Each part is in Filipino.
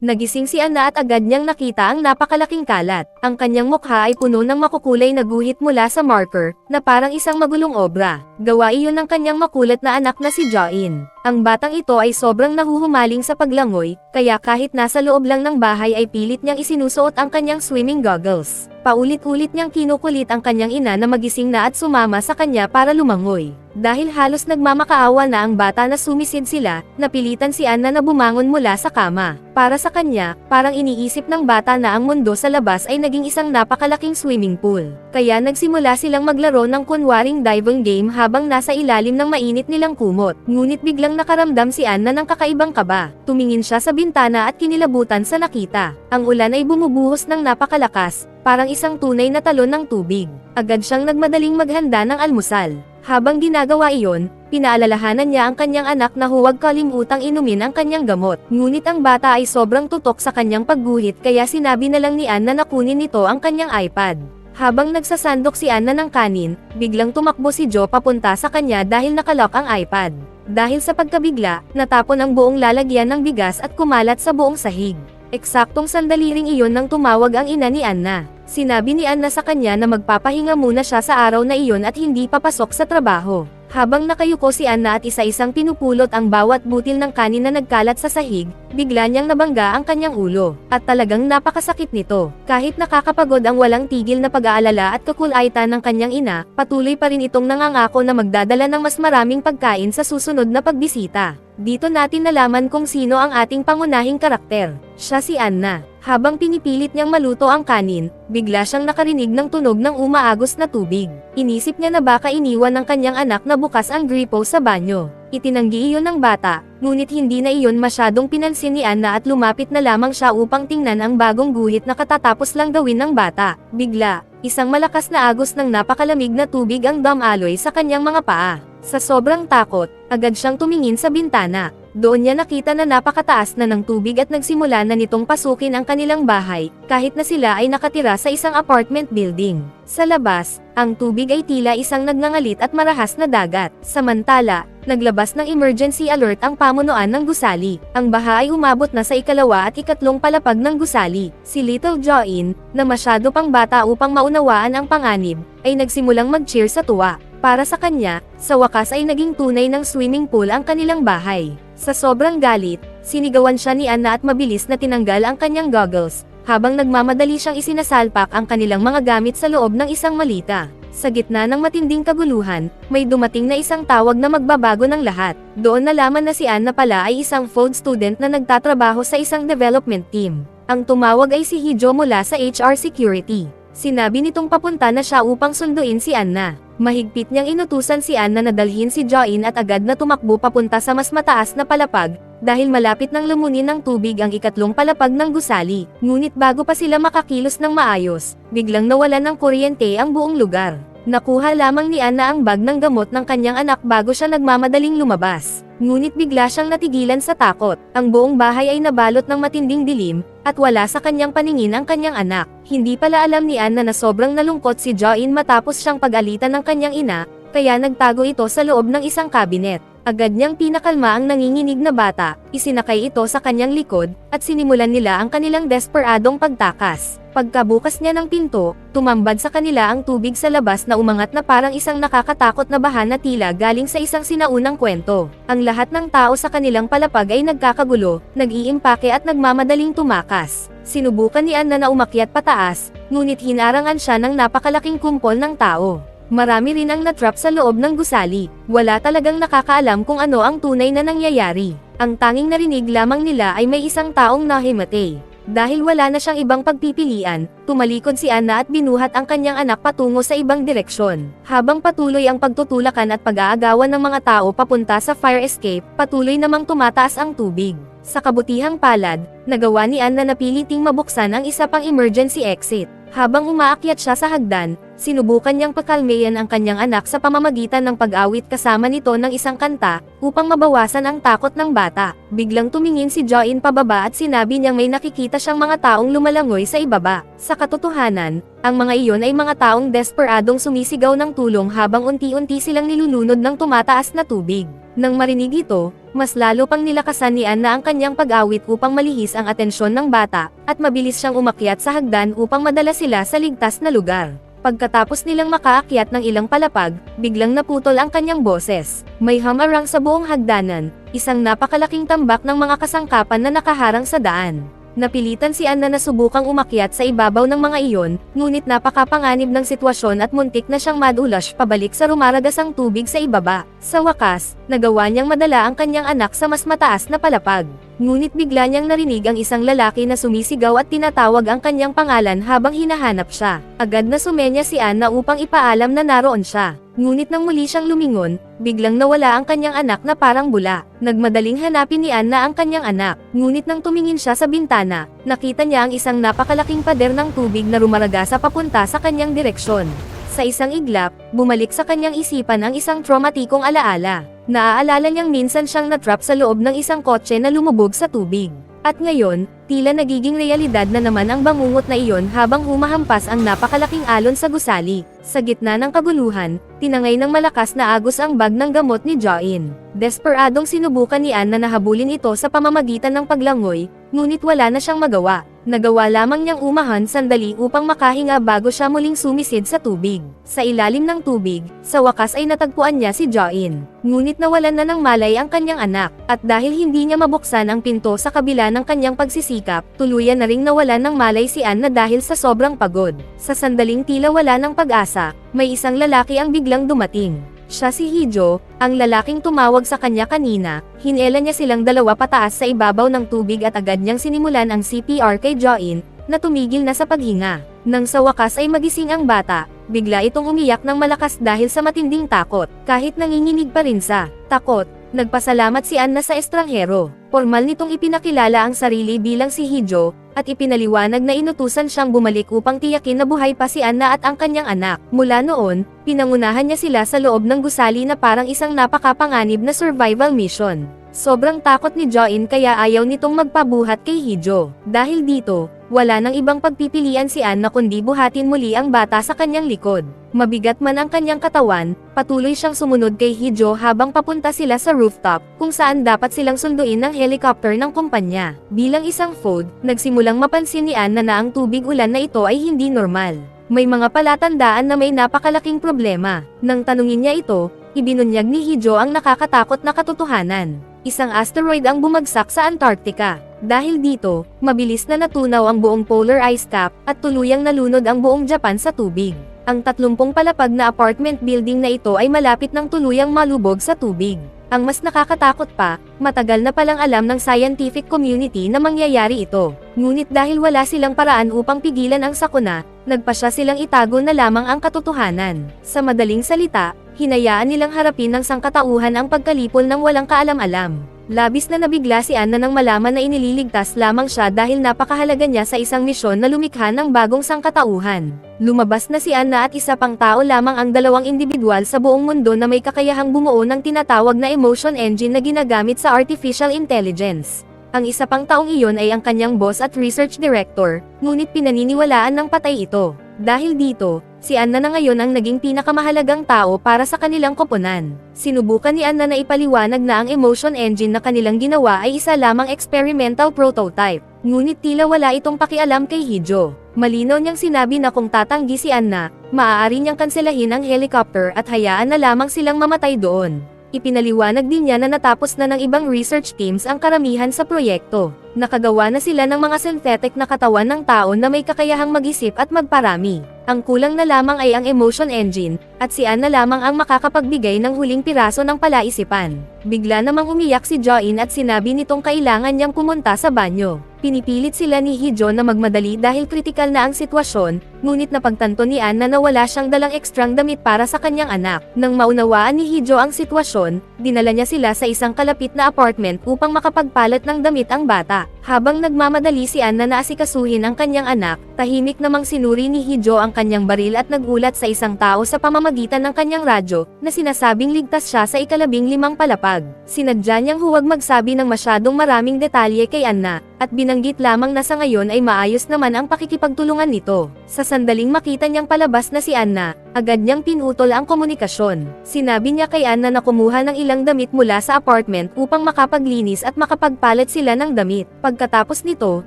Nagising si Anna at agad niyang nakita ang napakalaking kalat. Ang kanyang mukha ay puno ng makukulay na guhit mula sa marker, na parang isang magulong obra. Gawa iyon ng kanyang makulat na anak na si Jo-in. Ang batang ito ay sobrang nahuhumaling sa paglangoy, kaya kahit nasa loob lang ng bahay ay pilit niyang isinusuot ang kanyang swimming goggles. Paulit-ulit niyang kinukulit ang kanyang ina na magising na at sumama sa kanya para lumangoy. Dahil halos nagmamakaawa na ang bata na sumisid sila, napilitan si Anna na bumangon mula sa kama. Para sa kanya, parang iniisip ng bata na ang mundo sa labas ay naging isang napakalaking swimming pool. Kaya nagsimula silang maglaro ng kunwaring diving game habang nasa ilalim ng mainit nilang kumot. Ngunit biglang nakaramdam si Anna ng kakaibang kaba. Tumingin siya sa bintana at kinilabutan sa nakita. Ang ulan ay bumubuhos ng napakalakas, parang isang tunay na talon ng tubig. Agad siyang nagmadaling maghanda ng almusal. Habang ginagawa iyon, pinaalalahanan niya ang kanyang anak na huwag kalimutang inumin ang kanyang gamot. Ngunit ang bata ay sobrang tutok sa kanyang pagguhit kaya sinabi na lang ni Anna na kunin nito ang kanyang iPad. Habang nagsasandok si Anna ng kanin, biglang tumakbo si Jo papunta sa kanya dahil nakalock ang iPad. Dahil sa pagkabigla, natapon ang buong lalagyan ng bigas at kumalat sa buong sahig. Eksaktong sandali ring iyon nang tumawag ang ina ni Anna. Sinabi ni Anna sa kanya na magpapahinga muna siya sa araw na iyon at hindi papasok sa trabaho. Habang nakayuko si Anna at isa-isang pinupulot ang bawat butil ng kanin na nagkalat sa sahig, bigla niyang nabangga ang kanyang ulo, at talagang napakasakit nito. Kahit nakakapagod ang walang tigil na pag-aalala at kakulaitan ng kanyang ina, patuloy pa rin itong nangangako na magdadala ng mas maraming pagkain sa susunod na pagbisita. Dito natin nalaman kung sino ang ating pangunahing karakter. Siya si Anna. Habang pinipilit niyang maluto ang kanin, bigla siyang nakarinig ng tunog ng umaagos na tubig. Inisip niya na baka iniwan ng kanyang anak na bukas ang gripo sa banyo. Itinanggi iyon ng bata, ngunit hindi na iyon masyadong pinansin ni Anna at lumapit na lamang siya upang tingnan ang bagong guhit na katatapos lang gawin ng bata. Bigla, isang malakas na agos ng napakalamig na tubig ang dumaloy sa kanyang mga paa. Sa sobrang takot, agad siyang tumingin sa bintana. Doon niya nakita na napakataas na ng tubig at nagsimula na nitong pasukin ang kanilang bahay, kahit na sila ay nakatira sa isang apartment building. Sa labas, ang tubig ay tila isang nagngangalit at marahas na dagat. Samantala, naglabas ng emergency alert ang pamunuan ng gusali. Ang baha ay umabot na sa ikalawa at ikatlong palapag ng gusali. Si Little Jo-in, na masyado pang bata upang maunawaan ang panganib, ay nagsimulang mag-cheer sa tuwa. Para sa kanya, sa wakas ay naging tunay ng swimming pool ang kanilang bahay. Sa sobrang galit, sinigawan siya ni Anna at mabilis na tinanggal ang kanyang goggles, habang nagmamadali siyang isinasalpak ang kanilang mga gamit sa loob ng isang malita. Sa gitna ng matinding kaguluhan, may dumating na isang tawag na magbabago ng lahat. Doon nalaman na si Anna pala ay isang FOD student na nagtatrabaho sa isang development team. Ang tumawag ay si Hijo mula sa HR Security. Sinabi nitong papunta na siya upang sunduin si Anna. Mahigpit niyang inutusan si Anna na dalhin si Jo-in at agad na tumakbo papunta sa mas mataas na palapag, dahil malapit nang lumunin ng tubig ang ikatlong palapag ng gusali. Ngunit bago pa sila makakilos ng maayos, biglang nawalan ng kuryente ang buong lugar. Nakuha lamang ni Anna ang bag ng gamot ng kanyang anak bago siya nagmamadaling lumabas. Ngunit bigla siyang natigilan sa takot. Ang buong bahay ay nabalot ng matinding dilim, at wala sa kanyang paningin ang kanyang anak. Hindi pala alam ni Anna na sobrang nalungkot si Jo-in matapos siyang pag-alitan ng kanyang ina, kaya nagtago ito sa loob ng isang kabinet. Agad niyang pinakalma ang nanginginig na bata, isinakay ito sa kanyang likod, at sinimulan nila ang kanilang desperadong pagtakas. Pagkabukas niya ng pinto, tumambad sa kanila ang tubig sa labas na umangat na parang isang nakakatakot na baha na tila galing sa isang sinaunang kwento. Ang lahat ng tao sa kanilang palapag ay nagkakagulo, nag-iimpake at nagmamadaling tumakas. Sinubukan ni Anna na umakyat pataas, ngunit hinarangan siya ng napakalaking kumpol ng tao. Marami rin ang natrap sa loob ng gusali. Wala talagang nakakaalam kung ano ang tunay na nangyayari. Ang tanging narinig lamang nila ay may isang taong nahimatay. Dahil wala na siyang ibang pagpipilian, tumalikod si Anna at binuhat ang kanyang anak patungo sa ibang direksyon. Habang patuloy ang pagtutulakan at pag-aagawan ng mga tao papunta sa fire escape, patuloy namang tumataas ang tubig. Sa kabutihang palad, nagawa ni Anna na piliting mabuksan ang isa pang emergency exit. Habang umaakyat siya sa hagdan, sinubukan niyang pakalmayan ang kanyang anak sa pamamagitan ng pag-awit kasama nito ng isang kanta, upang mabawasan ang takot ng bata. Biglang tumingin si Jo-in pababa at sinabi niyang may nakikita siyang mga taong lumalangoy sa ibaba. Sa katotohanan, ang mga iyon ay mga taong desperadong sumisigaw ng tulong habang unti-unti silang nilulunod ng tumataas na tubig. Nang marinig ito, mas lalo pang nilakasan ni Anna ang kanyang pag-awit upang malihis ang atensyon ng bata, at mabilis siyang umakyat sa hagdan upang madala sila sa ligtas na lugar. Pagkatapos nilang makaakyat ng ilang palapag, biglang naputol ang kanyang boses. May hamarang sa buong hagdanan, isang napakalaking tambak ng mga kasangkapan na nakaharang sa daan. Napilitan si Anna na subukang umakyat sa ibabaw ng mga iyon, ngunit napakapanganib ng sitwasyon at muntik na siyang madulash pabalik sa rumaragasang tubig sa ibaba. Sa wakas, nagawa niyang madala ang kanyang anak sa mas mataas na palapag. Ngunit bigla niyang narinig ang isang lalaki na sumisigaw at tinatawag ang kanyang pangalan habang hinahanap siya. Agad na sumenya si Anna upang ipaalam na naroon siya. Ngunit nang muli siyang lumingon, biglang nawala ang kanyang anak na parang bula. Nagmadaling hanapin ni Anna ang kanyang anak, ngunit nang tumingin siya sa bintana, nakita niya ang isang napakalaking pader ng tubig na rumaragasa papunta sa kanyang direksyon. Sa isang iglap, bumalik sa kanyang isipan ang isang traumatikong alaala. Naaalala niyang minsan siyang natrap sa loob ng isang kotse na lumubog sa tubig. At ngayon, tila nagiging realidad na naman ang bangungot na iyon habang humahampas ang napakalaking alon sa gusali. Sa gitna ng kaguluhan, tinangay ng malakas na agos ang bag ng gamot ni Join. Desperadong sinubukan ni Anna na habulin ito sa pamamagitan ng paglangoy, ngunit wala na siyang magawa. Nagawa lamang niyang umahan sandali upang makahinga bago siya muling sumisid sa tubig. Sa ilalim ng tubig, sa wakas ay natagpuan niya si Join. Ngunit nawalan na ng malay ang kanyang anak, at dahil hindi niya mabuksan ang pinto sa kabila ng kanyang pagsisikap, tuluyan na ring nawalan ng malay si Anna dahil sa sobrang pagod. Sa sandaling tila wala ng pag-asa, may isang lalaki ang biglang dumating. Siya si Hijo, ang lalaking tumawag sa kanya kanina. Hinela niya silang dalawa pataas sa ibabaw ng tubig at agad niyang sinimulan ang CPR kay Join, na tumigil na sa paghinga. Nang sa wakas ay magising ang bata, bigla itong umiyak ng malakas dahil sa matinding takot. Kahit nanginginig pa rin sa takot, nagpasalamat si Anna sa estranghero. Formal nitong ipinakilala ang sarili bilang si Hijo, at ipinaliwanag na inutusan siyang bumalik upang tiyakin na buhay pa si Anna at ang kanyang anak. Mula noon, pinangunahan niya sila sa loob ng gusali na parang isang napakapanganib na survival mission. Sobrang takot ni Join kaya ayaw nitong magpabuhat kay Hijo. Dahil dito, wala nang ibang pagpipilian si Anna kundi buhatin muli ang bata sa kanyang likod. Mabigat man ang kanyang katawan, patuloy siyang sumunod kay Hijo habang papunta sila sa rooftop, kung saan dapat silang sunduin ng helicopter ng kumpanya. Bilang isang food, nagsimulang mapansin ni Anna na ang tubig ulan na ito ay hindi normal. May mga palatandaan na may napakalaking problema. Nang tanungin niya ito, ibinunyag ni Hijo ang nakakatakot na katotohanan. Isang asteroid ang bumagsak sa Antarctica. Dahil dito, mabilis na natunaw ang buong polar ice cap, at tuluyang nalunod ang buong Japan sa tubig. Ang 30 palapag na apartment building na ito ay malapit ng tuluyang malubog sa tubig. Ang mas nakakatakot pa, matagal na palang alam ng scientific community na mangyayari ito. Ngunit dahil wala silang paraan upang pigilan ang sakuna, nagpasya silang itago na lamang ang katotohanan. Sa madaling salita, hinayaan nilang harapin ng sangkatauhan ang pagkalipol ng walang kaalam-alam. Labis na nabigla si Anna nang malaman na inililigtas lamang siya dahil napakahalaga niya sa isang misyon na lumikha ng bagong sangkatauhan. Lumabas na si Anna at isa pang tao lamang ang dalawang individual sa buong mundo na may kakayahang bumuo ng tinatawag na emotion engine na ginagamit sa artificial intelligence. Ang isa pang taong iyon ay ang kanyang boss at research director, ngunit pinaniniwalaan ng patay ito. Dahil dito, si Anna na ngayon ang naging pinakamahalagang tao para sa kanilang koponan. Sinubukan ni Anna na ipaliwanag na ang emotion engine na kanilang ginawa ay isa lamang experimental prototype. Ngunit tila wala itong pakialam kay Hijo. Malinaw niyang sinabi na kung tatanggi si Anna, maaari niyang kanselahin ang helicopter at hayaan na lamang silang mamatay doon. Ipinaliwanag din niya na natapos na ng ibang research teams ang karamihan sa proyekto. Nakagawa na sila ng mga synthetic na katawan ng tao na may kakayahang mag-isip at magparami. Ang kulang na lamang ay ang emotion engine, at si Anna lamang ang makakapagbigay ng huling piraso ng palaisipan. Bigla namang umiyak si Join at sinabi nitong kailangan niyang pumunta sa banyo. Pinipilit sila ni Hijo na magmadali dahil kritikal na ang sitwasyon, ngunit napagtanto ni Anna na wala siyang dalang ekstrang damit para sa kanyang anak. Nang maunawaan ni Hijo ang sitwasyon, dinala niya sila sa isang kalapit na apartment upang makapagpalit ng damit ang bata. Habang nagmamadali si Anna na asikasuhin ang kanyang anak, tahimik namang sinuri ni Hijo ang kanyang baril at nagulat sa isang tao sa pamamagitan ng kanyang radyo, na sinasabing ligtas siya sa ika-15 palapag. Sinadya niyang huwag magsabi ng masyadong maraming detalye kay Anna, at binanggit lamang na sa ngayon ay maayos naman ang pakikipagtulungan nito. Sa sandaling makita niyang palabas na si Anna, Agad niyang pinutol ang komunikasyon. Sinabi niya kay Ann na kumuha ng ilang damit mula sa apartment upang makapaglinis at makapagpalit sila ng damit. Pagkatapos nito,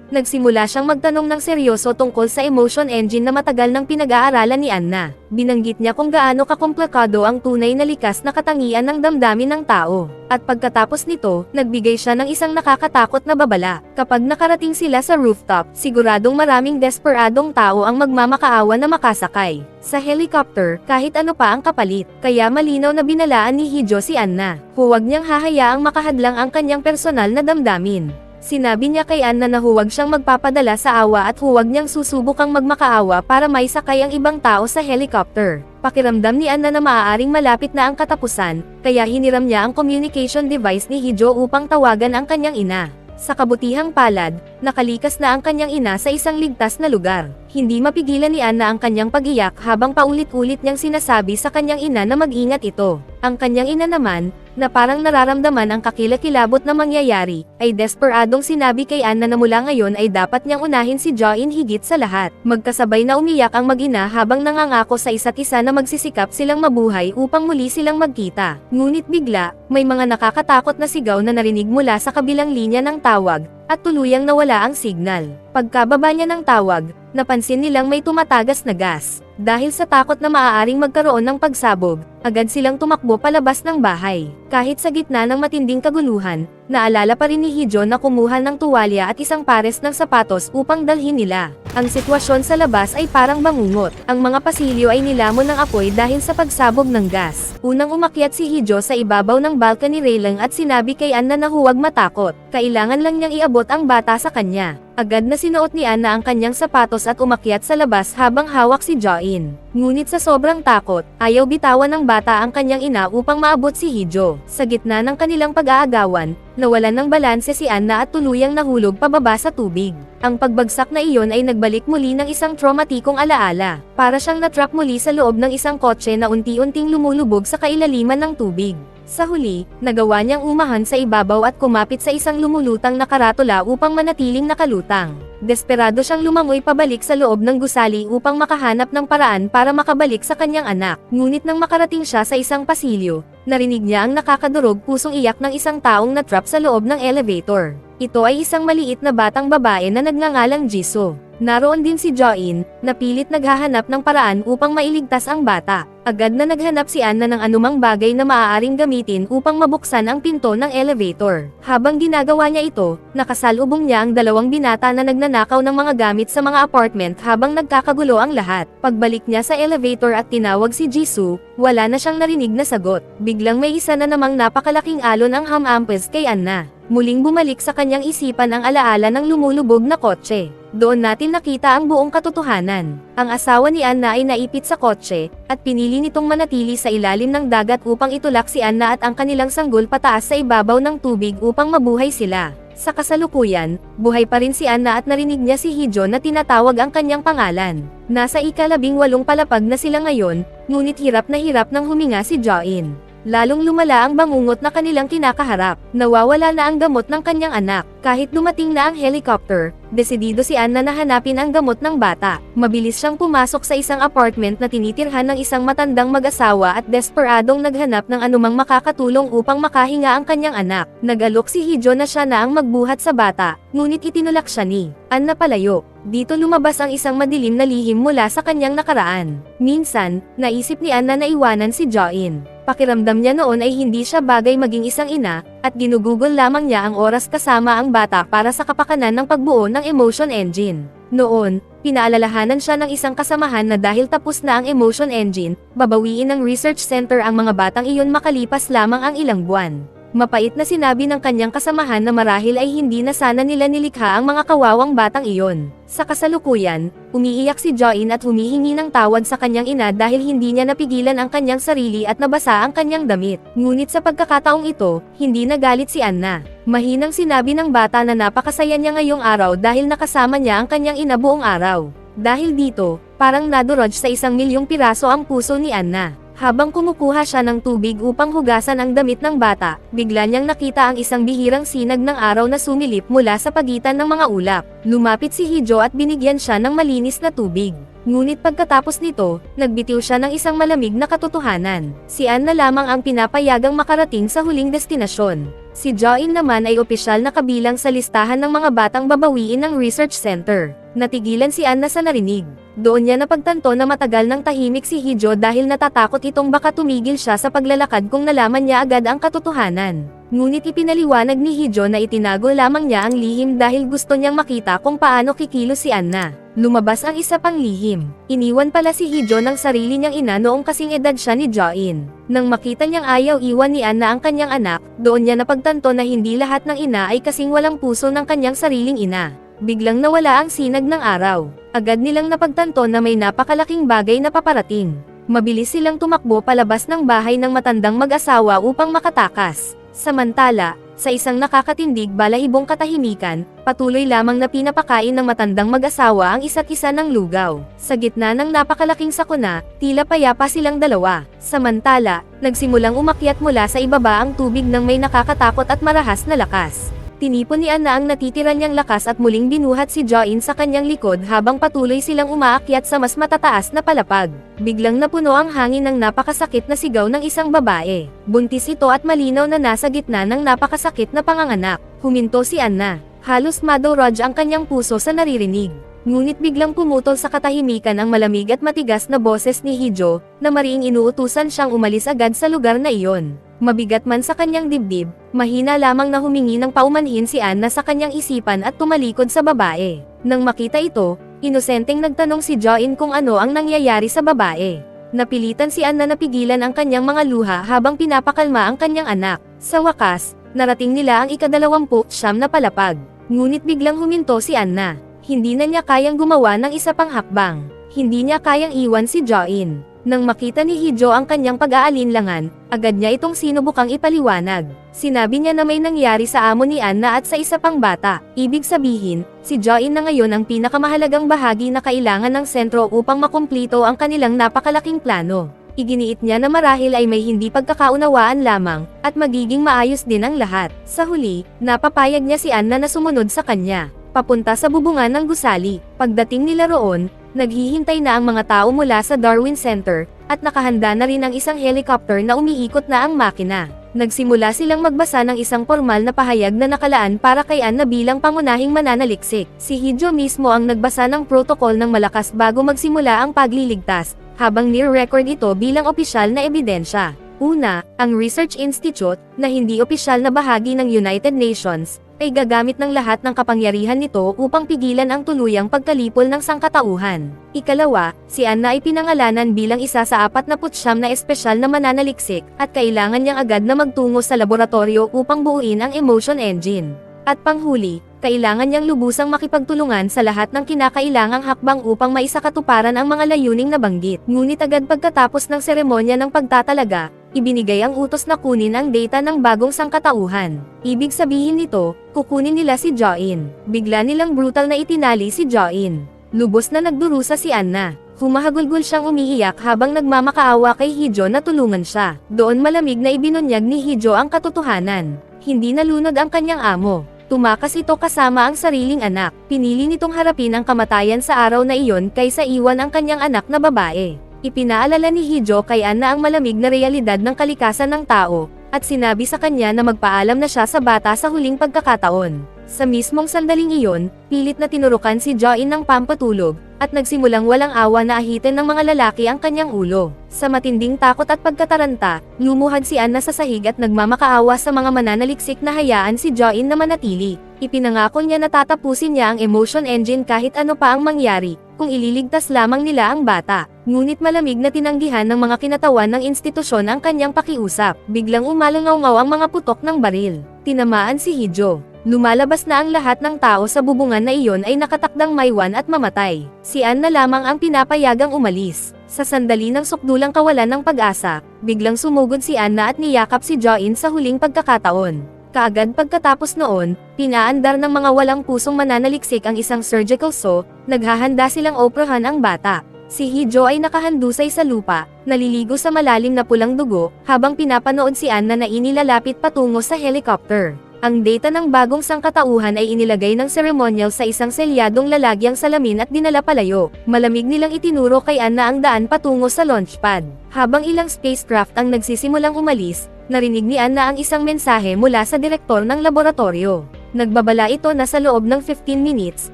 nagsimula siyang magtanong ng seryoso tungkol sa emotion engine na matagal nang pinag-aaralan ni Anna. Binanggit niya kung gaano kakomplikado ang tunay na likas na katangian ng damdamin ng tao. At pagkatapos nito, nagbigay siya ng isang nakakatakot na babala. Kapag nakarating sila sa rooftop, siguradong maraming desperadong tao ang magmamakaawa na makasakay sa helicopter, kahit ano pa ang kapalit. Kaya malinaw na binalaan ni Hijo si Anna. Huwag niyang hahayaang makahadlang ang kanyang personal na damdamin. Sinabi niya kay Anna na huwag siyang magpapadala sa awa at huwag niyang susubukang magmakaawa para maisakay ang ibang tao sa helicopter. Pakiramdam ni Anna na maaaring malapit na ang katapusan, kaya hiniram niya ang communication device ni Hijo upang tawagan ang kanyang ina. Sa kabutihang palad, nakalikas na ang kanyang ina sa isang ligtas na lugar. Hindi mapigilan ni Anna ang kanyang pag-iyak habang paulit-ulit niyang sinasabi sa kanyang ina na mag-ingat ito. Ang kanyang ina naman, na parang nararamdaman ang kakilakilabot na mangyayari, ay desperadong sinabi kay Anna na mula ngayon ay dapat niyang unahin si Jo-in higit sa lahat. Magkasabay na umiyak ang mag-ina habang nangangako sa isa't isa na magsisikap silang mabuhay upang muli silang magkita. Ngunit bigla, may mga nakakatakot na sigaw na narinig mula sa kabilang linya ng tawag, at tuluyang nawala ang signal. Pagkababa niya ng tawag, napansin nilang may tumatagas na gas. Dahil sa takot na maaaring magkaroon ng pagsabog, agad silang tumakbo palabas ng bahay. Kahit sa gitna ng matinding kaguluhan, naalala pa rin ni Hijo na kumuha ng tuwalya at isang pares ng sapatos upang dalhin nila. Ang sitwasyon sa labas ay parang bangungot. Ang mga pasilyo ay nilamon ng apoy dahil sa pagsabog ng gas. Unang umakyat si Hijo sa ibabaw ng balcony railing at sinabi kay Anna na huwag matakot. Kailangan lang niyang iabot ang bata sa kanya. Agad na sinuot ni Anna ang kanyang sapatos at umakyat sa labas habang hawak si Jo-in. Ngunit sa sobrang takot, ayaw bitawan ng bata ang kanyang ina upang maabot si Hijo. Sa gitna ng kanilang pag-aagawan, nawalan ng balanse si Anna at tuluyang nahulog pababa sa tubig. Ang pagbagsak na iyon ay nagbalik muli ng isang traumatikong alaala. Para siyang natrap muli sa loob ng isang kotse na unti-unting lumulubog sa kailaliman ng tubig. Sa huli, nagawa niyang umahan sa ibabaw at kumapit sa isang lumulutang na karatula upang manatiling nakalutang. Desperado siyang lumangoy pabalik sa loob ng gusali upang makahanap ng paraan para makabalik sa kanyang anak. Ngunit nang makarating siya sa isang pasilyo, narinig niya ang nakakadurog pusong iyak ng isang taong natrap sa loob ng elevator. Ito ay isang maliit na batang babae na nagngangalang Jisoo. Naroon din si Jo-in, na pilit naghahanap ng paraan upang mailigtas ang bata. Agad na naghanap si Anna ng anumang bagay na maaaring gamitin upang mabuksan ang pinto ng elevator. Habang ginagawa niya ito, nakasalubong niya ang dalawang binata na nagnanakaw ng mga gamit sa mga apartment habang nagkakagulo ang lahat. Pagbalik niya sa elevator at tinawag si Jisoo, wala na siyang narinig na sagot. Biglang may isa na namang napakalaking alon ang hamampes kay Anna. Muling bumalik sa kanyang isipan ang alaala ng lumulubog na kotse. Doon natin nakita ang buong katotohanan. Ang asawa ni Anna ay naipit sa kotse, at pinili nitong manatili sa ilalim ng dagat upang itulak si Anna at ang kanilang sanggol pataas sa ibabaw ng tubig upang mabuhay sila. Sa kasalukuyan, buhay pa rin si Anna at narinig niya si Hijo na tinatawag ang kanyang pangalan. Nasa ika-18 palapag na sila ngayon, ngunit hirap na hirap nang huminga si Jo-in. Lalong lumala ang bangungot na kanilang kinakaharap. Nawawala na ang gamot ng kanyang anak. Kahit dumating na ang helicopter, desidido si Anna na hanapin ang gamot ng bata. Mabilis siyang pumasok sa isang apartment na tinitirhan ng isang matandang mag-asawa at desperadong naghanap ng anumang makakatulong upang makahinga ang kanyang anak. Nag-alok si Hijo na siya na ang magbuhat sa bata, ngunit itinulak siya ni Anna palayo. Dito lumabas ang isang madilim na lihim mula sa kanyang nakaraan. Minsan, naisip ni Anna na iwanan si Jo-in. Pakiramdam niya noon ay hindi siya bagay maging isang ina, at ginugugol lamang niya ang oras kasama ang bata para sa kapakanan ng pagbuo ng emotion engine. Noon, pinaalalahanan siya ng isang kasamahan na dahil tapos na ang emotion engine, babawiin ng research center ang mga batang iyon makalipas lamang ang ilang buwan. Mapait na sinabi ng kanyang kasamahan na marahil ay hindi na sana nila nilikha ang mga kawawang batang iyon. Sa kasalukuyan, umiiyak si Jo-in at humihingi ng tawad sa kanyang ina dahil hindi niya napigilan ang kanyang sarili at nabasa ang kanyang damit. Ngunit sa pagkakataong ito, hindi nagalit si Anna. Mahinang sinabi ng bata na napakasaya niya ngayong araw dahil nakasama niya ang kanyang ina buong araw. Dahil dito, parang nadurog sa 1,000,000 piraso ang puso ni Anna. Habang kumukuha siya ng tubig upang hugasan ang damit ng bata, bigla niyang nakita ang isang bihirang sinag ng araw na sumilip mula sa pagitan ng mga ulap. Lumapit si Hijo at binigyan siya ng malinis na tubig. Ngunit pagkatapos nito, nagbitiw siya ng isang malamig na katotohanan. Si Ann na lamang ang pinapayagang makarating sa huling destinasyon. Si Jo-in naman ay opisyal na kabilang sa listahan ng mga batang babawiin ng research center. Natigilan si Ann na sa narinig. Doon niya napagtanto na matagal nang tahimik si Hee-jo dahil natatakot itong baka tumigil siya sa paglalakad kung nalaman niya agad ang katotohanan. Ngunit ipinaliwanag ni Hee-jo na itinago lamang niya ang lihim dahil gusto niyang makita kung paano kikilos si Ann na. Lumabas ang isa pang lihim. Iniwan pala si Hee-jo ng sarili niyang ina noong kasing edad siya ni Jo-in. Nang makita niyang ayaw iwan ni Ann na ang kanyang anak, doon niya napagtanto na hindi lahat ng ina ay kasing walang puso ng kanyang sariling ina. Biglang nawala ang sinag ng araw. Agad nilang napagtanto na may napakalaking bagay na paparating. Mabilis silang tumakbo palabas ng bahay ng matandang mag-asawa upang makatakas. Samantala, sa isang nakakatindig balahibong katahimikan, patuloy lamang na pinapakain ng matandang mag-asawa ang isa't isa ng lugaw. Sa gitna ng napakalaking sakuna, tila payapa silang dalawa. Samantala, nagsimulang umakyat mula sa ibaba ang tubig ng may nakakatakot at marahas na lakas. Tinipon ni Ann na ang natitira niyang lakas at muling binuhat si Jo-in sa kanyang likod habang patuloy silang umaakyat sa mas matataas na palapag. Biglang napuno ang hangin ng napakasakit na sigaw ng isang babae. Buntis ito at malinaw na nasa gitna ng napakasakit na panganganak. Huminto si Ann na. Halos madurog ang kanyang puso sa naririnig. Ngunit biglang pumutol sa katahimikan ang malamig at matigas na boses ni Hee-jo, na mariing inuutusan siyang umalis agad sa lugar na iyon. Mabigat man sa kanyang dibdib, mahina lamang na humingi ng paumanhin si Ann na sa kanyang isipan at tumalikod sa babae. Nang makita ito, inosenteng nagtanong si Jo-in kung ano ang nangyayari sa babae. Napilitan si Ann na napigilan ang kanyang mga luha habang pinapakalma ang kanyang anak. Sa wakas, narating nila ang ika-29 na palapag. Ngunit biglang huminto si Ann na. Hindi na niya kayang gumawa ng isa pang hakbang. Hindi niya kayang iwan si Jo-in. Nang makita ni Hee-jo ang kanyang pag-aalinlangan, agad niya itong sinubukang ipaliwanag. Sinabi niya na may nangyari sa amo ni Ann na at sa isa pang bata. Ibig sabihin, si Jo-in na ngayon ang pinakamahalagang bahagi na kailangan ng sentro upang makumplito ang kanilang napakalaking plano. Iginiit niya na marahil ay may hindi pagkakaunawaan lamang, at magiging maayos din ang lahat. Sa huli, napapayag niya si Ann na sumunod sa kanya, papunta sa bubungan ng gusali. Pagdating nila roon, naghihintay na ang mga tao mula sa Darwin Center, at nakahanda na rin ang isang helicopter na umiikot na ang makina. Nagsimula silang magbasa ng isang formal na pahayag na nakalaan para kay Ann na bilang pangunahing mananaliksik. Si Hee-jo mismo ang nagbasa ng protocol ng malakas bago magsimula ang pagliligtas, habang nire-record ito bilang opisyal na ebidensya. Una, ang Research Institute, na hindi opisyal na bahagi ng United Nations, ay gagamit ng lahat ng kapangyarihan nito upang pigilan ang tuluyang pagkalipol ng sangkatauhan. Ikalawa, si Ann na ay pinangalanan bilang isa sa 49 na espesyal na mananaliksik, at kailangan niyang agad na magtungo sa laboratorio upang buuin ang emotion engine. At panghuli, kailangan niyang lubusang makipagtulungan sa lahat ng kinakailangang hakbang upang maisakatuparan ang mga layuning nabanggit. Ngunit agad pagkatapos ng seremonya ng pagtatalaga, ibinigay ang utos na kunin ang data ng bagong sangkatauhan. Ibig sabihin nito, kukunin nila si Jo-in. Bigla nilang brutal na itinali si Jo-in. Lubos na nagdurusa si Ann na. Humahagulgol siyang umiiyak habang nagmamakaawa kay Hee-jo na tulungan siya. Doon malamig na ibinunyag ni Hee-jo ang katotohanan. Hindi nalunod ang kanyang amo. Tumakas ito kasama ang sariling anak. Pinili nitong harapin ang kamatayan sa araw na iyon kaysa iwan ang kanyang anak na babae. Ipinaalala ni Hee-jo kay Ann na ang malamig na realidad ng kalikasan ng tao, at sinabi sa kanya na magpaalam na siya sa bata sa huling pagkakataon. Sa mismong sandaling iyon, pilit na tinurukan si Jo-in ng pampatulog, at nagsimulang walang awa na ahitin ng mga lalaki ang kanyang ulo. Sa matinding takot at pagkataranta, lumuhad si Ann na sa sahig at nagmamakaawa sa mga mananaliksik na hayaan si Jo-in na manatili. Ipinangako niya na tatapusin niya ang emotion engine kahit ano pa ang mangyari, kung ililigtas lamang nila ang bata. Ngunit malamig na tinanggihan ng mga kinatawan ng institusyon ang kanyang pakiusap. Biglang umalangaw-ngaw ang mga putok ng baril. Tinamaan si Hee-jo. Lumalabas na ang lahat ng tao sa bubungan na iyon ay nakatakdang maiwan at mamatay. Si Ann na lamang ang pinapayagang umalis. Sa sandali ng sukdulang kawalan ng pag-asa, biglang sumugod si Ann na at niyakap si Jo-in sa huling pagkakataon. Kaagad pagkatapos noon, pinaandar ng mga walang pusong mananaliksik ang isang surgical saw, naghahanda silang operahan ang bata. Si Hee-jo ay nakahandusay sa lupa, naliligo sa malalim na pulang dugo, habang pinapanood si Ann na inilalapit patungo sa helicopter. Ang data ng bagong sangkatauhan ay inilagay ng seremonyal sa isang selyadong lalagyang salamin at dinala palayo. Malamig nilang itinuro kay Anna ang daan patungo sa launchpad. Habang ilang spacecraft ang nagsisimulang umalis, narinig ni Anna ang isang mensahe mula sa direktor ng laboratorio. Nagbabala ito na sa loob ng 15 minutes,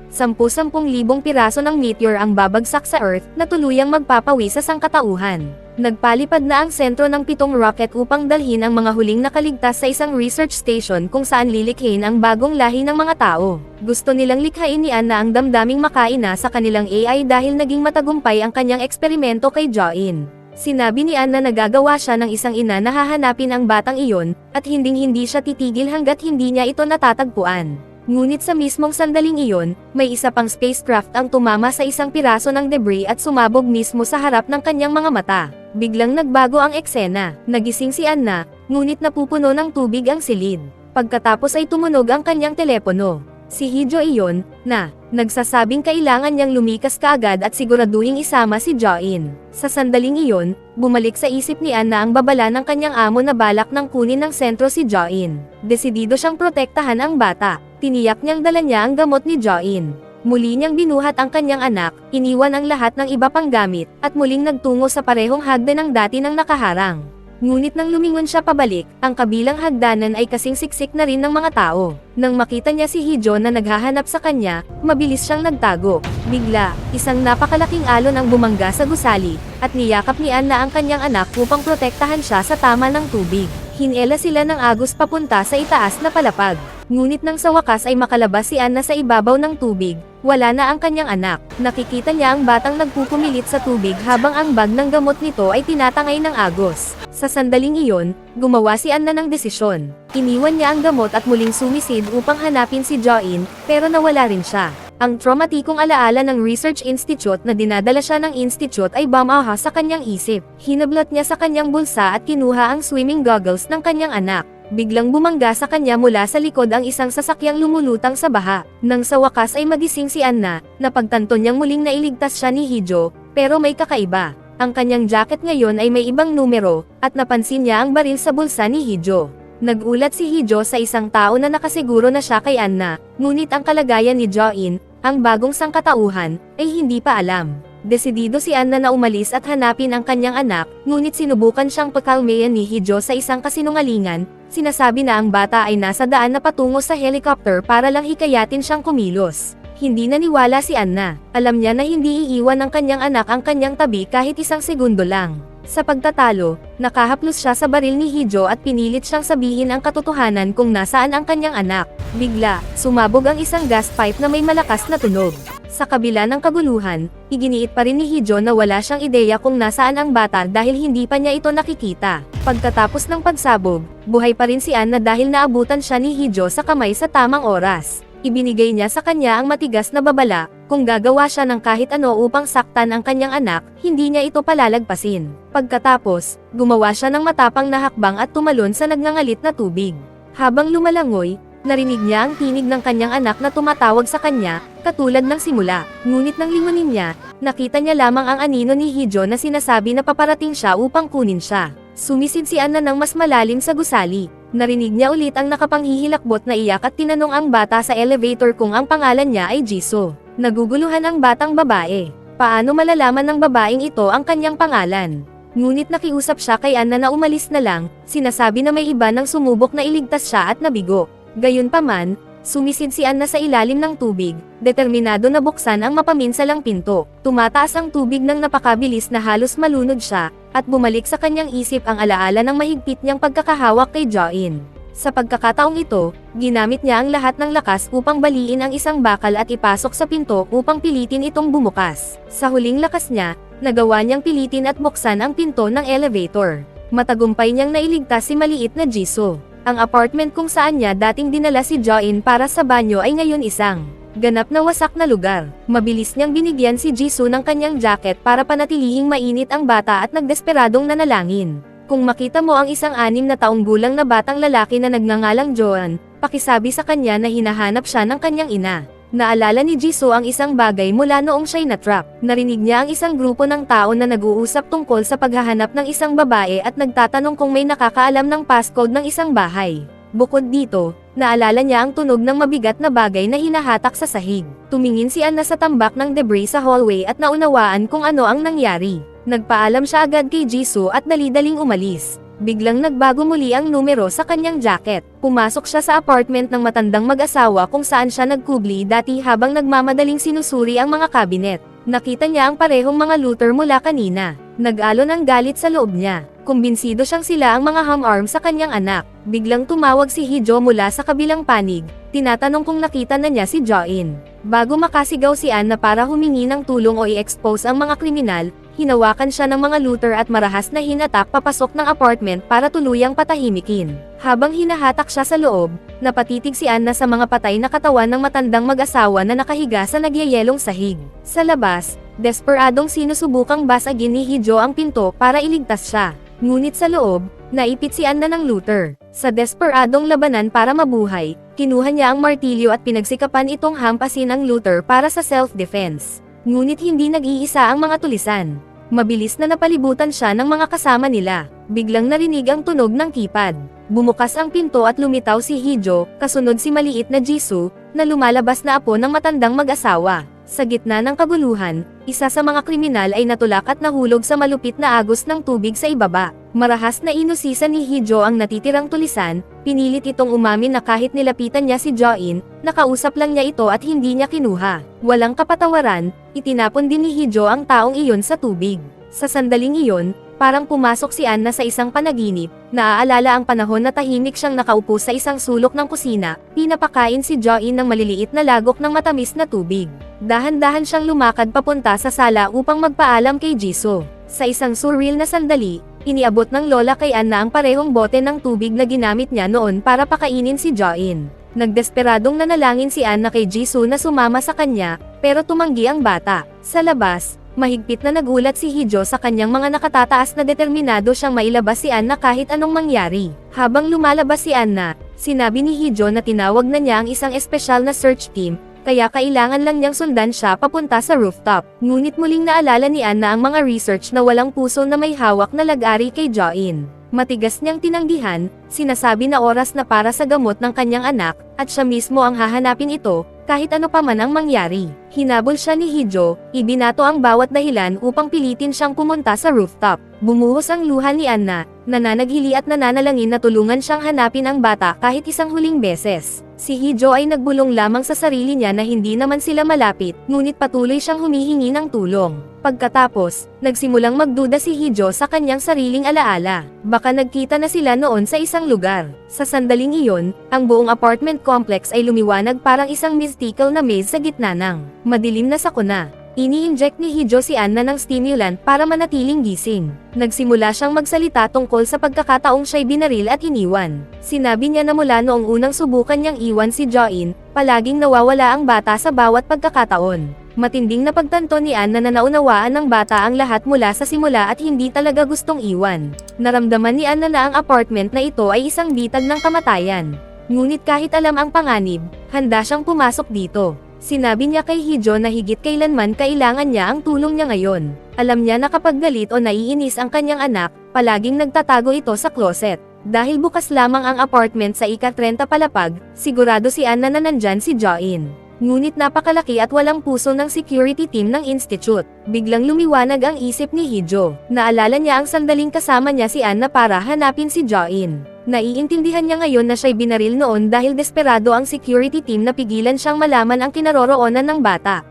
10,000 piraso ng meteor ang babagsak sa Earth na tuluyang magpapawi sa sangkatauhan. Nagpalipad na ang sentro ng 7 rocket upang dalhin ang mga huling nakaligtas sa isang research station kung saan lilikhain ang bagong lahi ng mga tao. Gusto nilang likhain ni Anna ang damdaming makaina sa kanilang AI dahil naging matagumpay ang kanyang eksperimento kay Join. Sinabi ni Anna na gagawa siya ng isang ina na hahanapin ang batang iyon, at hinding-hindi siya titigil hanggat hindi niya ito natatagpuan. Ngunit sa mismong sandaling iyon, may isa pang spacecraft ang tumama sa isang piraso ng debris at sumabog mismo sa harap ng kanyang mga mata. Biglang nagbago ang eksena. Nagising si Anna, ngunit napupuno ng tubig ang silid. Pagkatapos ay tumunog ang kanyang telepono. Si Hijo iyon, na nagsasabing kailangan niyang lumikas kaagad at siguraduhing isama si Join. Sa sandaling iyon, bumalik sa isip ni Anna ang babala ng kanyang amo na balak ng kunin ng sentro si Join. Desidido siyang protektahan ang bata. Tiniyak niyang dala niya ang gamot ni Join. Muli niyang binuhat ang kanyang anak, iniwan ang lahat ng iba pang gamit, at muling nagtungo sa parehong hagdan ng dati ng nakaharang. Ngunit nang lumingon siya pabalik, ang kabilang hagdanan ay kasing siksik na rin ng mga tao. Nang makita niya si Hijo na naghahanap sa kanya, mabilis siyang nagtago. Bigla, isang napakalaking alon ang bumangga sa gusali, at niyakap ni Anna ang kanyang anak upang protektahan siya sa tama ng tubig. Hinela sila ng agos papunta sa itaas na palapag. Ngunit nang sa wakas ay makalabas si Anna sa ibabaw ng tubig, wala na ang kanyang anak. Nakikita niya ang batang nagpupumilit sa tubig habang ang bag ng gamot nito ay tinatangay ng agos. Sa sandaling iyon, gumawa si Anna ng desisyon. Iniwan niya ang gamot at muling sumisid upang hanapin si Join, pero nawala rin siya. Ang traumatikong alaala ng Research Institute na dinadala siya ng institute ay bumaha sa kanyang isip. Hinablot niya sa kanyang bulsa at kinuha ang swimming goggles ng kanyang anak. Biglang bumangga sa kanya mula sa likod ang isang sasakyang lumulutang sa baha. Nang sa wakas ay magising si Anna, napagtanto niyang muling nailigtas siya ni Hijo, pero may kakaiba. Ang kanyang jacket ngayon ay may ibang numero, at napansin niya ang baril sa bulsa ni Hijo. Nagulat si Hijo sa isang tao na nakasiguro na siya kay Anna, ngunit ang kalagayan ni Join, ang bagong sangkatauhan, ay hindi pa alam. Desidido si Anna na umalis at hanapin ang kanyang anak, ngunit sinubukan siyang pakalmayan ni Hijo sa isang kasinungalingan. Sinasabi na ang bata ay nasa daan na patungo sa helicopter para lang hikayatin siyang kumilos. Hindi naniwala si Anna. Alam niya na hindi iiwan ng kanyang anak ang kanyang tabi kahit isang segundo lang. Sa pagtatalo, nakahaplos siya sa baril ni Hijo at pinilit siyang sabihin ang katotohanan kung nasaan ang kanyang anak. Bigla, sumabog ang isang gas pipe na may malakas na tunog. Sa kabila ng kaguluhan, iginiit pa rin ni Hijo na wala siyang ideya kung nasaan ang bata dahil hindi pa niya ito nakikita. Pagkatapos ng pagsabog, buhay pa rin si Anna dahil naabutan siya ni Hijo sa kamay sa tamang oras. Ibinigay niya sa kanya ang matigas na babala, kung gagawa siya ng kahit ano upang saktan ang kanyang anak, hindi niya ito palalagpasin. Pagkatapos, gumawa siya ng matapang na hakbang at tumalon sa nagngangalit na tubig. Habang lumalangoy, narinig niya ang tinig ng kanyang anak na tumatawag sa kanya, katulad ng simula. Ngunit nang lingunin niya, nakita niya lamang ang anino ni Hijo na sinasabi na paparating siya upang kunin siya. Sumisid si Anna ng mas malalim sa gusali. Narinig niya ulit ang nakapanghihilakbot na iyak at tinanong ang bata sa elevator kung ang pangalan niya ay Jisoo. Naguguluhan ang batang babae. Paano malalaman ng babaeng ito ang kanyang pangalan? Ngunit nakiusap siya kay Anna na umalis na lang, sinasabi na may iba nang sumubok na iligtas siya at nabigo. Gayunpaman, sumisid si Anna sa ilalim ng tubig, determinado na buksan ang mapaminsalang pinto. Tumataas ang tubig ng napakabilis na halos malunod siya, at bumalik sa kanyang isip ang alaala ng mahigpit niyang pagkakahawak kay Join. Sa pagkakataong ito, ginamit niya ang lahat ng lakas upang baliin ang isang bakal at ipasok sa pinto upang pilitin itong bumukas. Sa huling lakas niya, nagawa niyang pilitin at buksan ang pinto ng elevator. Matagumpay niyang nailigtas si maliit na Jisoo. Ang apartment kung saan niya dating dinala si Join para sa banyo ay ngayon isang ganap na wasak na lugar. Mabilis niyang binigyan si Jisoo ng kanyang jacket para panatilihing mainit ang bata at nagdesperadong nanalangin. Kung makita mo ang isang 6 na taong gulang na batang lalaki na nagngangalang Joan, pakisabi sa kanya na hinahanap siya ng kanyang ina. Naalala ni Jisoo ang isang bagay mula noong siya'y na-trap. Narinig niya ang isang grupo ng tao na nag-uusap tungkol sa paghahanap ng isang babae at nagtatanong kung may nakakaalam ng passcode ng isang bahay. Bukod dito, naalala niya ang tunog ng mabigat na bagay na hinahatak sa sahig. Tumingin si Anna sa tambak ng debris sa hallway at naunawaan kung ano ang nangyari. Nagpaalam siya agad kay Jisoo at dali-daling umalis. Biglang nagbago muli ang numero sa kanyang jacket. Pumasok siya sa apartment ng matandang mag-asawa kung saan siya nagkubli dati habang nagmamadaling sinusuri ang mga kabinet. Nakita niya ang parehong mga looter mula kanina. Nag-alon ang galit sa loob niya. Kumbinsido siyang sila ang mga ham-arm sa kanyang anak. Biglang tumawag si Hee-jo mula sa kabilang panig. Tinatanong kung nakita na niya si Jo-in. Bago makasigaw si Ann na para humingi ng tulong o i-expose ang mga kriminal, hinawakan siya ng mga looter at marahas na hinatak papasok ng apartment para tuluyang patahimikin. Habang hinahatak siya sa loob, napatitig si Anna sa mga patay na katawan ng matandang mag-asawa na nakahiga sa nagyayelong sahig. Sa labas, desperadong sinusubukang basagin ni Hee-jo ang pinto para iligtas siya. Ngunit sa loob, naipit si Anna ng looter. Sa desperadong labanan para mabuhay, kinuha niya ang martilyo at pinagsikapan itong hampasin ang looter para sa self-defense. Ngunit hindi nag-iisa ang mga tulisan. Mabilis na napalibutan siya ng mga kasama nila. Biglang narinig ang tunog ng keypad. Bumukas ang pinto at lumitaw si Hee-jo, kasunod si maliit na Jisoo, na lumalabas na apo ng matandang mag-asawa. Sa gitna ng kaguluhan, isa sa mga kriminal ay natulak at nahulog sa malupit na agos ng tubig sa ibaba. Marahas na inusisa ni Hee-jo ang natitirang tulisan, pinilit itong umamin na kahit nilapitan niya si Jo-in, nakausap lang niya ito at hindi niya kinuha. Walang kapatawaran, itinapon din ni Hee-jo ang taong iyon sa tubig. Sa sandaling iyon, parang pumasok si Anna sa isang panaginip, naaalala ang panahon na tahimik siyang nakaupo sa isang sulok ng kusina, pinapakain si Jo-in ng maliliit na lagok ng matamis na tubig. Dahan-dahan siyang lumakad papunta sa sala upang magpaalam kay Jisoo. Sa isang surreal na sandali, iniabot ng lola kay Anna ang parehong bote ng tubig na ginamit niya noon para pakainin si Jo-in. Nagdesperadong nanalangin si Anna kay Jisoo na sumama sa kanya, pero tumanggi ang bata. Sa labas, mahigpit na nagulat si Hee-jo sa kanyang mga nakatataas na determinado siyang mailabas si Anna kahit anong mangyari. Habang lumalabas si Anna, sinabi ni Hee-jo na tinawag na niya ang isang espesyal na search team, kaya kailangan lang niyang sundan siya papunta sa rooftop. Ngunit muling naalala ni Anna ang mga research na walang puso na may hawak na lag-ari kay Jo-in. Matigas niyang tinanggihan, sinasabi na oras na para sa gamot ng kanyang anak, at siya mismo ang hahanapin ito, kahit ano pa man ang mangyari. Hinabol siya ni Hee-jo, ibinato ang bawat dahilan upang pilitin siyang pumunta sa rooftop. Bumuhos ang luha ni Anna, nananaghili at nananalangin na tulungan siyang hanapin ang bata kahit isang huling beses. Si Hee-jo ay nagbulong lamang sa sarili niya na hindi naman sila malapit, ngunit patuloy siyang humihingi ng tulong. Pagkatapos, nagsimulang magduda si Hee-jo sa kanyang sariling alaala. Baka nagkita na sila noon sa isang lugar. Sa sandaling iyon, ang buong apartment complex ay lumiwanag parang isang mystical na maze sa gitna ng madilim na sakuna. Ini-inject ni Hee-jo si Anna ng stimulant para manatiling gising. Nagsimula siyang magsalita tungkol sa pagkakataong siya'y binaril at iniwan. Sinabi niya na mula noong unang subukan niyang iwan si Jo-in, palaging nawawala ang bata sa bawat pagkakataon. Matinding napagtanto ni Anna na naunawaan ng bata ang lahat mula sa simula at hindi talaga gustong iwan. Naramdaman ni Anna na ang apartment na ito ay isang bitag ng kamatayan. Ngunit kahit alam ang panganib, handa siyang pumasok dito. Sinabi niya kay Hee-jo na higit kailanman kailangan niya ang tulong niya ngayon. Alam niya na kapag galit o naiinis ang kanyang anak, palaging nagtatago ito sa closet. Dahil bukas lamang ang apartment sa ika-30 palapag, sigurado si Anna na nandyan si Jo-in. Ngunit napakalaki at walang puso ng security team ng institute. Biglang lumiwanag ang isip ni Hee-jo. Naalala niya ang sandaling kasama niya si Anna para hanapin si Jo-in. Naiintindihan niya ngayon na siya'y binaril noon dahil desperado ang security team na pigilan siyang malaman ang kinaroroonan ng bata.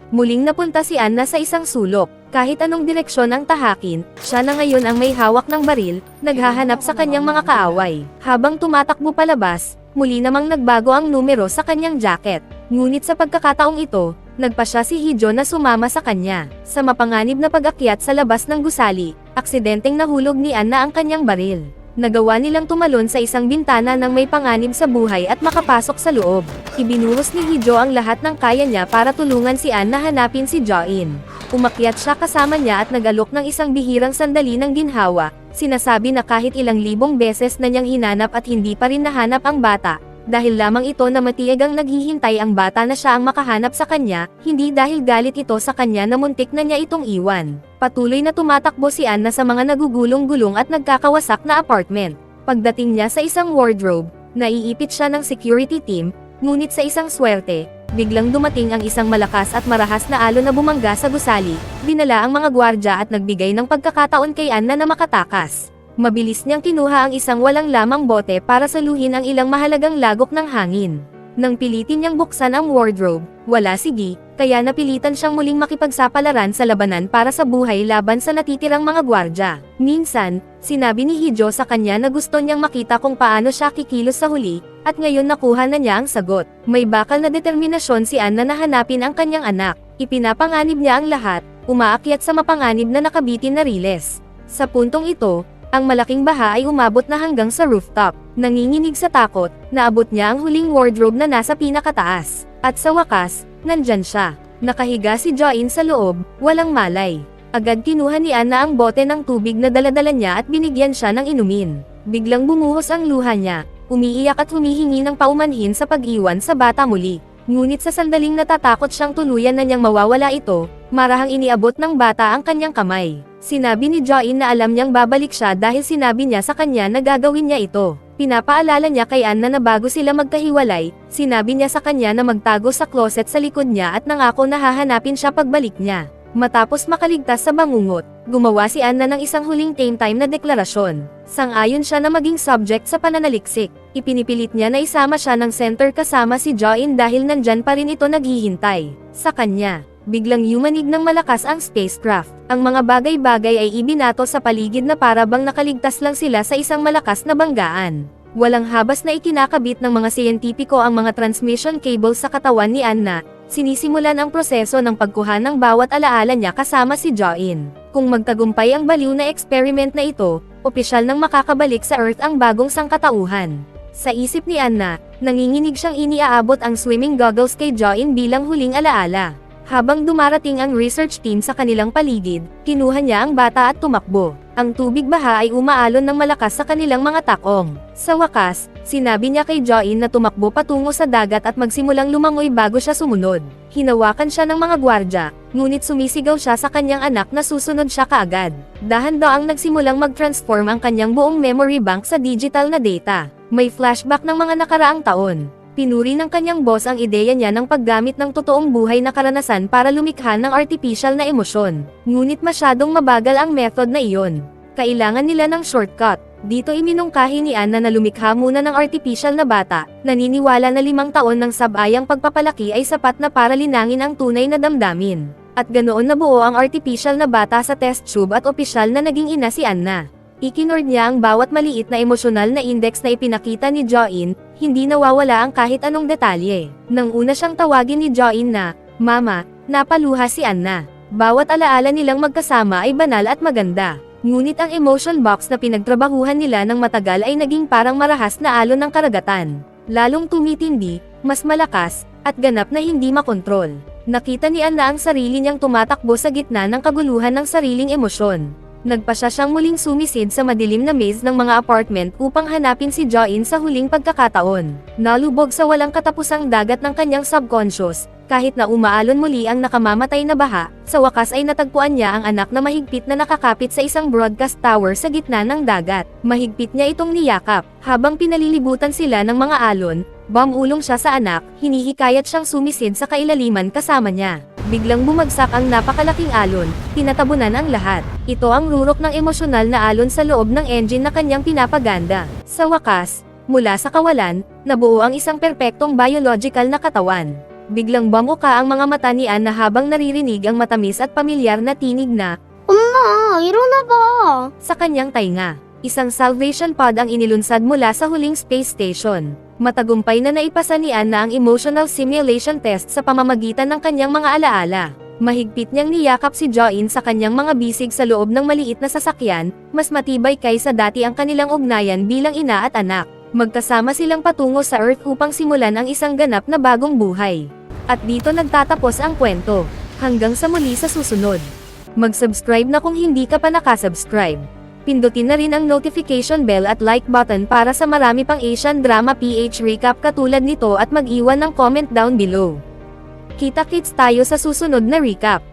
Muling napunta si Anna sa isang sulok. Kahit anong direksyon ang tahakin, siya na ngayon ang may hawak ng baril, naghahanap sa kanyang mga kaaway. Habang tumatakbo palabas, muli namang nagbago ang numero sa kanyang jacket. Ngunit sa pagkakataong ito, nagpa siya si Hee-jo na sumama sa kanya. Sa mapanganib na pag-akyat sa labas ng gusali, aksidenteng nahulog ni Anna ang kanyang baril. Nagawa nilang tumalon sa isang bintana nang may panganib sa buhay at makapasok sa loob. Ibinuhos ni Hee-jo ang lahat ng kaya niya para tulungan si Ann na hanapin si Jo-in. Umakyat siya kasama niya at nag-alok ng isang bihirang sandali ng ginhawa. Sinasabi na kahit ilang libong beses na niyang hinanap at hindi pa rin nahanap ang bata, dahil lamang ito na matiyagang naghihintay ang bata na siya ang makahanap sa kanya, hindi dahil galit ito sa kanya na muntik na niya itong iwan. Patuloy na tumatakbo si Anna sa mga nagugulong-gulong at nagkakawasak na apartment. Pagdating niya sa isang wardrobe, naiipit siya ng security team, ngunit sa isang swerte, biglang dumating ang isang malakas at marahas na alon na bumangga sa gusali, dinala ang mga gwardya at nagbigay ng pagkakataon kay Anna na makatakas. Mabilis niyang kinuha ang isang walang lamang bote para saluhin ang ilang mahalagang lagok ng hangin. Nang pilitin niyang buksan ang wardrobe, wala sige, kaya napilitan siyang muling makipagsapalaran sa labanan para sa buhay laban sa natitirang mga gwardya. Minsan, sinabi ni Hijo sa kanya na gusto niyang makita kung paano siya kikilos sa huli, at ngayon nakuha na niya ang sagot. May bakal na determinasyon si Anna na hanapin ang kanyang anak. Ipinapanganib niya ang lahat, umaakyat sa mapanganib na nakabitin na riles. Sa puntong ito, ang malaking baha ay umabot na hanggang sa rooftop. Nanginginig sa takot, naabot niya ang huling wardrobe na nasa pinakataas. At sa wakas, nandyan siya. Nakahiga si Join sa loob, walang malay. Agad kinuha ni Anna ang bote ng tubig na daladala niya at binigyan siya ng inumin. Biglang bumuhos ang luha niya, umiiyak at humihingi ng paumanhin sa pag-iwan sa bata muli. Ngunit sa sandaling natatakot siyang tuluyan na niyang mawawala ito, marahang iniabot ng bata ang kanyang kamay. Sinabi ni Join na alam niyang babalik siya dahil sinabi niya sa kanya na gagawin niya ito. Pinapaalala niya kay Anna na bago sila magkahiwalay, sinabi niya sa kanya na magtago sa closet sa likod niya at nangako na hahanapin siya pagbalik niya. Matapos makaligtas sa bangungot, gumawa si Anna ng isang huling time na deklarasyon. Sang-ayon siya na maging subject sa pananaliksik. Ipinipilit niya na isama siya ng center kasama si Join dahil nandyan pa rin ito naghihintay sa kanya. Biglang yumanig ng malakas ang spacecraft. Ang mga bagay-bagay ay ibinato sa paligid na para bang nakaligtas lang sila sa isang malakas na banggaan. Walang habas na ikinakabit ng mga siyentipiko ang mga transmission cables sa katawan ni Anna. Sinisimulan ang proseso ng pagkuha ng bawat alaala niya kasama si Join. Kung magtagumpay ang baliw na experiment na ito, opisyal nang makakabalik sa Earth ang bagong sangkatauhan. Sa isip ni Anna, nanginginig siyang iniaabot ang swimming goggles kay Join bilang huling alaala. Habang dumarating ang research team sa kanilang paligid, kinuha niya ang bata at tumakbo. Ang tubig baha ay umaalon ng malakas sa kanilang mga takong. Sa wakas, sinabi niya kay Join na tumakbo patungo sa dagat at magsimulang lumangoy bago siya sumunod. Hinawakan siya ng mga gwardya, ngunit sumisigaw siya sa kanyang anak na susunod siya kaagad. Dahan-daang nagsimulang mag-transform ang kanyang buong memory bank sa digital na data. May flashback ng mga nakaraang taon. Pinuri ng kanyang boss ang ideya niya ng paggamit ng totoong buhay na karanasan para lumikha ng artificial na emosyon. Ngunit masyadong mabagal ang method na iyon. Kailangan nila ng shortcut. Dito iminungkahi ni Anna na lumikha muna ng artificial na bata, naniniwala na 5 taon ng sabayang pagpapalaki ay sapat na para linangin ang tunay na damdamin. At ganoon nabuo ang artificial na bata sa test tube at opisyal na naging ina si Anna. Ikinord niya ang bawat maliit na emosyonal na index na ipinakita ni Join, hindi nawawala ang kahit anong detalye. Nang una siyang tawagin ni Join na, "Mama," napaluha si Anna. Bawat alaala nilang magkasama ay banal at maganda. Ngunit ang emotion box na pinagtrabahuhan nila ng matagal ay naging parang marahas na alon ng karagatan. Lalong tumitindi, mas malakas, at ganap na hindi makontrol. Nakita ni Anna ang sarili niyang tumatakbo sa gitna ng kaguluhan ng sariling emosyon. Nagpasya siyang muling sumisid sa madilim na maze ng mga apartment upang hanapin si Join sa huling pagkakataon. Nalubog sa walang katapusang dagat ng kanyang subconscious, kahit na umaalon muli ang nakamamatay na baha, sa wakas ay natagpuan niya ang anak na mahigpit na nakakapit sa isang broadcast tower sa gitna ng dagat. Mahigpit niya itong niyakap. Habang pinalilibutan sila ng mga alon, bumulong siya sa anak, hinihikayat siyang sumisid sa kailaliman kasama niya. Biglang bumagsak ang napakalaking alon, tinatabunan ang lahat. Ito ang rurok ng emosyonal na alon sa loob ng engine na kanyang pinapaganda. Sa wakas, mula sa kawalan, nabuo ang isang perpektong biological na katawan. Biglang bumuka ang mga mata ni Anna habang naririnig ang matamis at pamilyar na tinig na, "엄마, 일어나 봐." sa kanyang tainga. Isang salvation pod ang inilunsad mula sa huling space station. Matagumpay na naipasa ni Anna ang emotional simulation test sa pamamagitan ng kanyang mga alaala. Mahigpit niyang niyakap si Join sa kanyang mga bisig sa loob ng maliit na sasakyan, mas matibay kaysa dati ang kanilang ugnayan bilang ina at anak. Magkasama silang patungo sa Earth upang simulan ang isang ganap na bagong buhay. At dito nagtatapos ang kwento. Hanggang sa muli sa susunod. Mag-subscribe na kung hindi ka pa nakasubscribe. Pindutin na rin ang notification bell at like button para sa marami pang Asian Drama PH recap katulad nito at mag-iwan ng comment down below. Kita-kits tayo sa susunod na recap.